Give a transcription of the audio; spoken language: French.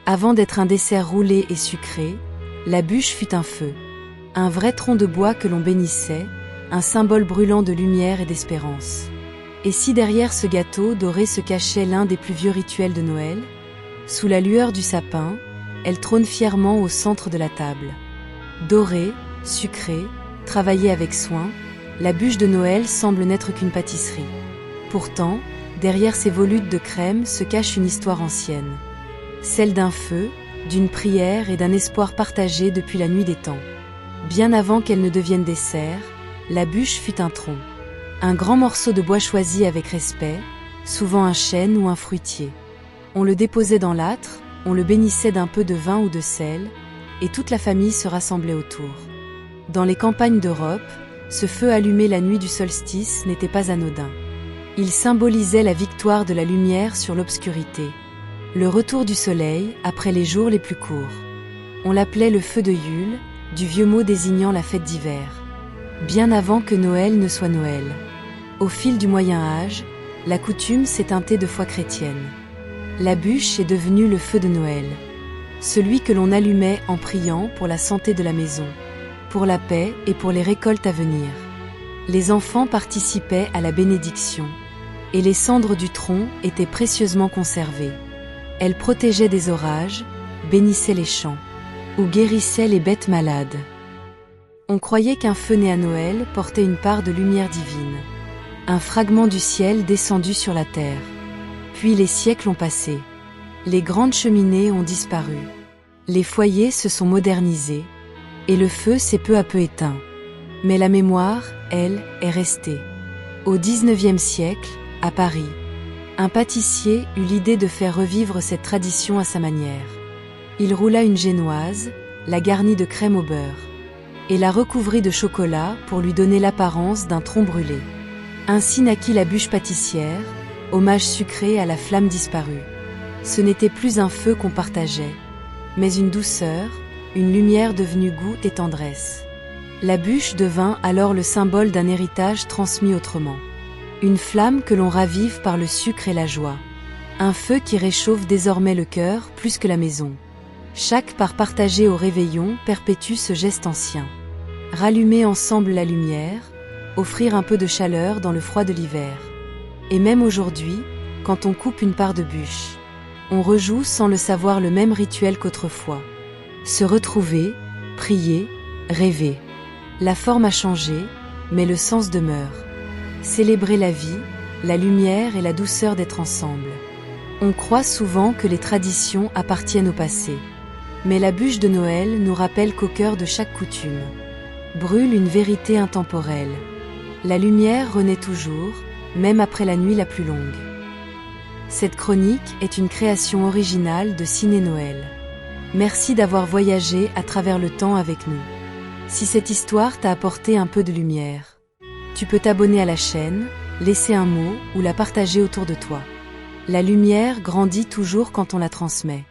Avant d'être un dessert roulé et sucré, la bûche fut un feu. Un vrai tronc de bois que l'on bénissait, un symbole brûlant de lumière et d'espérance. Et si derrière ce gâteau doré se cachait l'un des plus vieux rituels de Noël? Sous la lueur du sapin, elle trône fièrement au centre de la table. Dorée, sucrée, travaillée avec soin, la bûche de Noël semble n'être qu'une pâtisserie. Pourtant, derrière ces volutes de crème se cache une histoire ancienne. Celle d'un feu, d'une prière et d'un espoir partagé depuis la nuit des temps. Bien avant qu'elle ne devienne dessert, la bûche fut un tronc. Un grand morceau de bois choisi avec respect, souvent un chêne ou un fruitier. On le déposait dans l'âtre, on le bénissait d'un peu de vin ou de sel, et toute la famille se rassemblait autour. Dans les campagnes d'Europe, ce feu allumé la nuit du solstice n'était pas anodin. Il symbolisait la victoire de la lumière sur l'obscurité. Le retour du soleil après les jours les plus courts. On l'appelait le feu de Yule, du vieux mot désignant la fête d'hiver. Bien avant que Noël ne soit Noël. Au fil du Moyen Âge, la coutume s'est teintée de foi chrétienne. La bûche est devenue le feu de Noël. Celui que l'on allumait en priant pour la santé de la maison, pour la paix et pour les récoltes à venir. Les enfants participaient à la bénédiction, et les cendres du tronc étaient précieusement conservées. Elles protégeaient des orages, bénissaient les champs, ou guérissaient les bêtes malades. On croyait qu'un feu né à Noël portait une part de lumière divine. Un fragment du ciel descendu sur la terre. Puis les siècles ont passé. Les grandes cheminées ont disparu. Les foyers se sont modernisés. Et le feu s'est peu à peu éteint. Mais la mémoire, elle, est restée. Au XIXe siècle, à Paris, un pâtissier eut l'idée de faire revivre cette tradition à sa manière. Il roula une génoise, la garnit de crème au beurre, et la recouvrit de chocolat pour lui donner l'apparence d'un tronc brûlé. Ainsi naquit la bûche pâtissière, hommage sucré à la flamme disparue. Ce n'était plus un feu qu'on partageait, mais une douceur, une lumière devenue goût et tendresse. La bûche devint alors le symbole d'un héritage transmis autrement. Une flamme que l'on ravive par le sucre et la joie. Un feu qui réchauffe désormais le cœur plus que la maison. Chaque part partagée au réveillon perpétue ce geste ancien. Rallumer ensemble la lumière, offrir un peu de chaleur dans le froid de l'hiver. Et même aujourd'hui, quand on coupe une part de bûche, on rejoue sans le savoir le même rituel qu'autrefois. Se retrouver, prier, rêver. La forme a changé, mais le sens demeure. Célébrer la vie, la lumière et la douceur d'être ensemble. On croit souvent que les traditions appartiennent au passé. Mais la bûche de Noël nous rappelle qu'au cœur de chaque coutume brûle une vérité intemporelle. La lumière renaît toujours, même après la nuit la plus longue. Cette chronique est une création originale de Ciné Noël. Merci d'avoir voyagé à travers le temps avec nous. Si cette histoire t'a apporté un peu de lumière, tu peux t'abonner à la chaîne, laisser un mot ou la partager autour de toi. La lumière grandit toujours quand on la transmet.